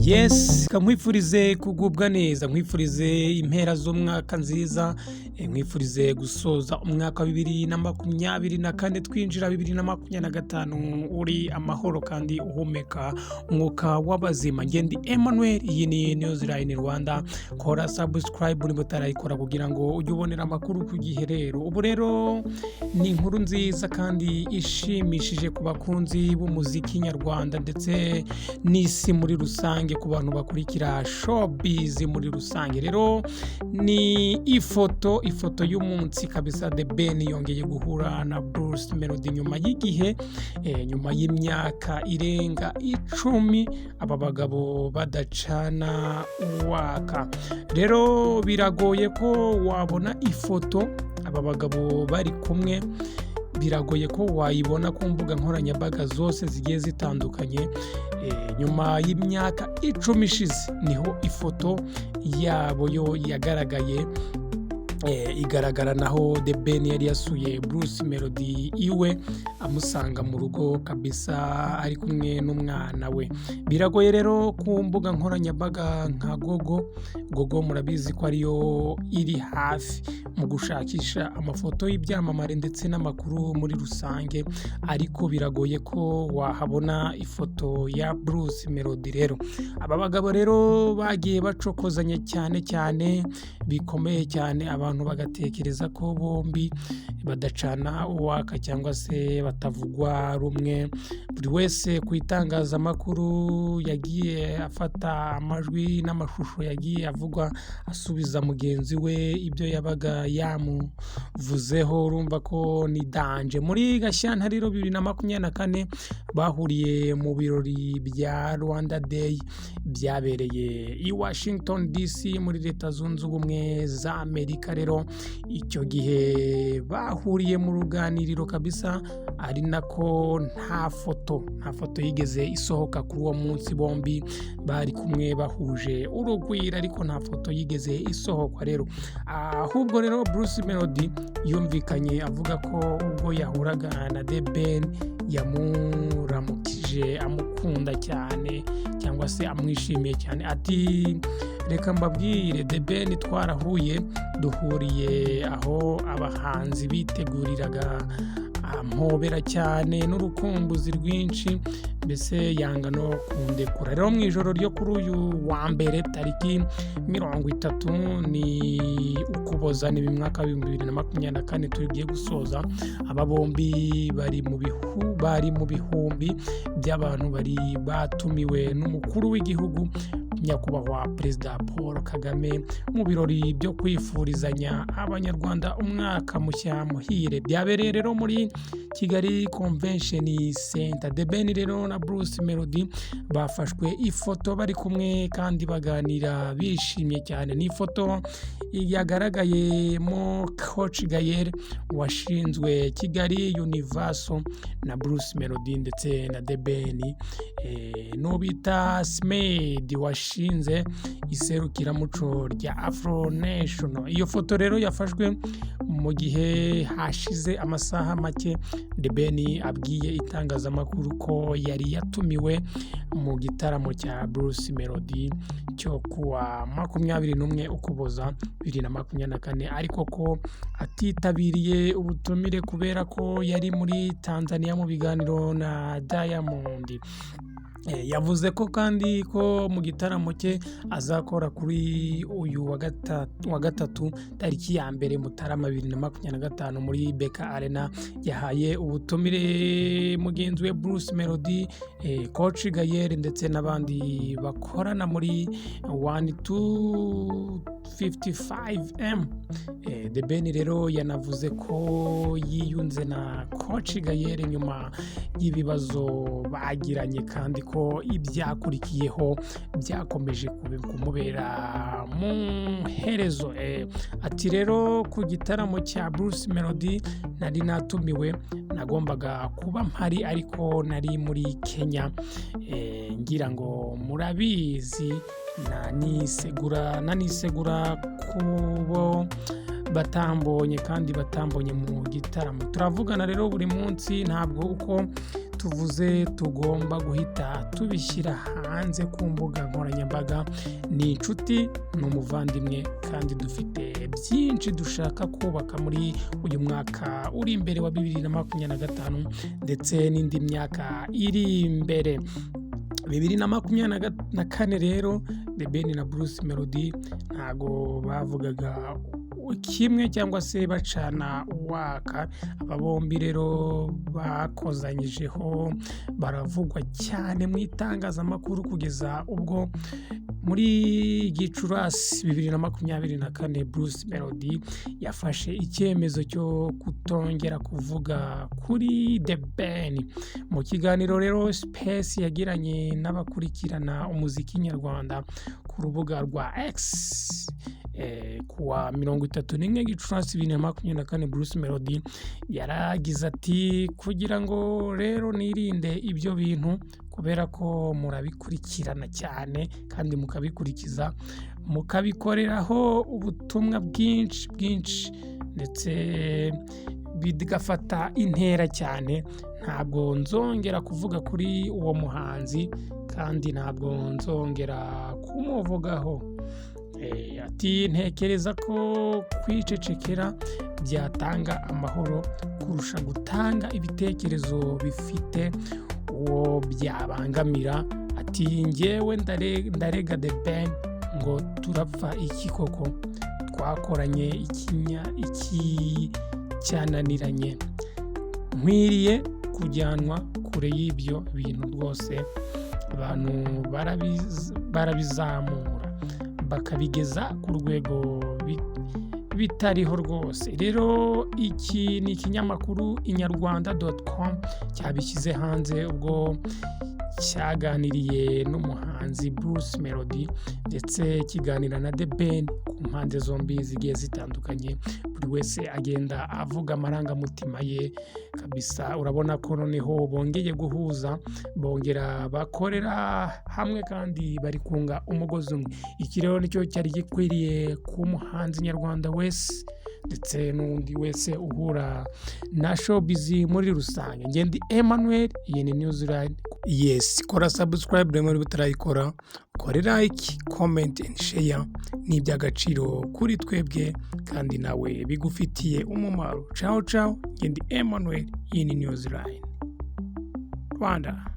Yes, kamwifurize kugubwa neza, nkwifurize impera z'umwaka nziza, nkwifurize gusoza umwaka wa 2024 twinjira 2025 uri amahoro kandi uhumeka umwuka w'abazima. Ngendi Emmanuel, iyi ni Newsline Rwanda. Kora subscribe uri mutarayikora kugira ngo ujye ubonera amakuru ku gihe. Rero ubu rero ni inkuru nziza kandi ishimishije ku bakunzi b'umuziki nyarwanda ndetse n'isi muri rusange, ku bantu bakurikira showbiz muri rusange. Rero ni ifoto y'umunsi kabisa. The Ben yongeye guhura na Bruce Melody nyuma y'igihe, nyuma y'imyaka irenga 10 aba bagabo badacana uwaka. Rero biragoye ko wabona ifoto aba bagabo bari kumwe, biragoye ko wayibona ku mbuga nkoranyambaga zose zigiye zitandukanye. Nyuma y'imyaka 10 ishize niho ifoto yabo yo yagaragaye, igaragara naho The Ben yari yasuye Bruce Melody iwe, amusanga mu rugo kabisa ari kumwe n'umwana we. Biragoye rero ku mbuga nkoranyambaga nka Gogo murabizi ko ariyo iri hafi mu gushakisha amafoto y'ibyamamare ndetse n'amakuru muri rusange, ariko biragoye ko wahabona ifoto ya Bruce Melody. Rero aba bagabo rero bagiye bacokozanya cyane bikomeye cyane, abantu bagatekereza ko bombi badacana uwaka cyangwa se batavugwa rumwe. Buri wese ku itangazamakuru yagiye afata amajwi n'amashusho yagiye avugwa asubiza mugenzi we ibyo yabaga yamuvuzeho. Urumva ko ni danje. Muri Gashyantare 2024 bahuriye mu birori bya Rwanda Day byabereye i Washington DC muri Leta Zunze Ubumwe za Amerika. Rero icyo gihe bahuriye mu ruganiriro kabisa, ari nako nta foto yigeze isohoka kuri uwo munsi. Bombi bari kumwe bahuje urugwiro, ariko nta foto yigeze isohoka. Rero ahubwo rero Bruce Melody yumvikanye avuga ko ubwo yahuraga na The Ben yamuramukije amukunda cyane cyangwa se amwishimiye cyane. Ati reka mbabwire, The Ben twarahuye, duhuriye aho abahanzi biteguriraga ampobera cyane n'urukumbuzi rwinshi, mbese yanga no kundekura. Rero mu ijoro ryo kuri uyu wa mbere tariki 30 ni Ukuboza ni mwaka 2024 tugiye gusoza, aba bombi bari mu bihumbi by'abantu bari batumiwe n'umukuru w'igihugu nyakubahwa Perezida Paul Kagame mu birori byo kwifurizanya abanyarwanda umwaka mushya muhire. Byabereye rero muri Kigali Convention Center. The Ben rero na Bruce Melody bafashwe ifoto bari kumwe kandi baganira bishimye cyane. Ni ifoto yagaragayemo Coach Gael washinzwe Kigali Universal na Bruce Melody ndetse na The Ben, no bita Smed washinze iserukiramuco rya Afro National. Iyo foto rero yafashwe mu gihe hashize amasaha make The Ben abwiye itangazamakuru ko yari yatumiwe mu gitaramo cya Bruce Melody cyo kuwa 21 Ukuboza 2024, ariko ko atitabiriye ubutumire kubera ko yari muri Tanzania mu biganiro na Diamond. Yavuze ko kandi ko mu gitaramo cye azakora kuri uyu wa gatatu tariki ya mbere Mutarama 2025 muri Beka Arena. Yahaye ubutumire mugenzi we Bruce Melody, Coach Gael ndetse n'abandi bakorana muri 1255M. The Ben rero yanavuze ko yiyunze na Coach Gael nyuma y'ibibazo bagiranye, kandi ko ibyakurikiyeho byakomeje kumubera mu herezo. Ati rero ku gitaramo cya Bruce Melody nari natumiwe, nagombaga kuba mpari ariko nari muri Kenya. Ngira ngo murabizi, nanisegura kubo batambonye kandi batambonye mu gitaramo. Turavugana rero buri munsi, ntabwo uko tuvuze tugomba guhita tubishyira hanze ku mbuga nkoranyambaga. Ni inshuti, ni umuvandimwe, kandi dufite byinshi dushaka kubaka muri uyu mwaka uri imbere wa 2025 ndetse n'indi myaka iri imbere. 2024 rero The Ben na Bruce Melody ntago bavugaga kimwe cyangwa se bacana uwaka. Aba bombi rero bakozanyijeho, baravugwa cyane mu itangazamakuru kugeza ubwo muri Gicurasi 2024 Bruce Melody yafashe icyemezo cyo kutongera kuvuga kuri The Ben. Mu kiganiro rero Space yagiranye n'abakurikirana umuziki nyarwanda ku rubuga rwa X kuwa 31 Gicurasi 2024 Bruce Melody yaragize ati kugira ngo rero nirinde ibyo bintu kubera ko murabikurikirana cyane kandi mukabikurikiza mukabikoreraho ubutumwa bwinshi ndetse bigafata intera cyane, ntabwo nzongera kuvuga kuri uwo muhanzi kandi ntabwo nzongera kumuvugaho. Ati ntekereza ko kwicecekera byatanga amahoro kurusha gutanga ibitekerezo bifite uwo byabangamira. Ati njyewe ndarega The Ben ngo turapfa iki koko, twakoranye iki cyananiranye, nkwiriye kujyanwa kure y'ibyo bintu rwose. Abantu barabizamura bakabigeza ku rwego bitariho rwose. Rero iki ni ikinyamakuru inyarwanda.com cyabishyize hanze ubwo cyaganiriye n'umuhanzi Bruce Melody ndetse kiganira na The Ben ku mpande zombi zigiye zitandukanye. Buri wese agenda avuga amarangamutima ye kabisa. Urabona ko noneho bongeye guhuza, bongera bakorera hamwe kandi bari kunga umugozi umwe. Iki rero nicyo cyari gikwiriye ku muhanzi nyarwanda wese ndetse n'undi wese uhura na showbiz muri rusange. Ngendi Emmanuel, iyi ni Newsline. Yes, kora subscribe muri butarayikora, kore like, comment and share. Ni iby'agaciro kuri twebwe kandi nawe bigufitiye umumaro. Ciao. Ngendi Emmanuel, iyi ni Newsline Rwanda.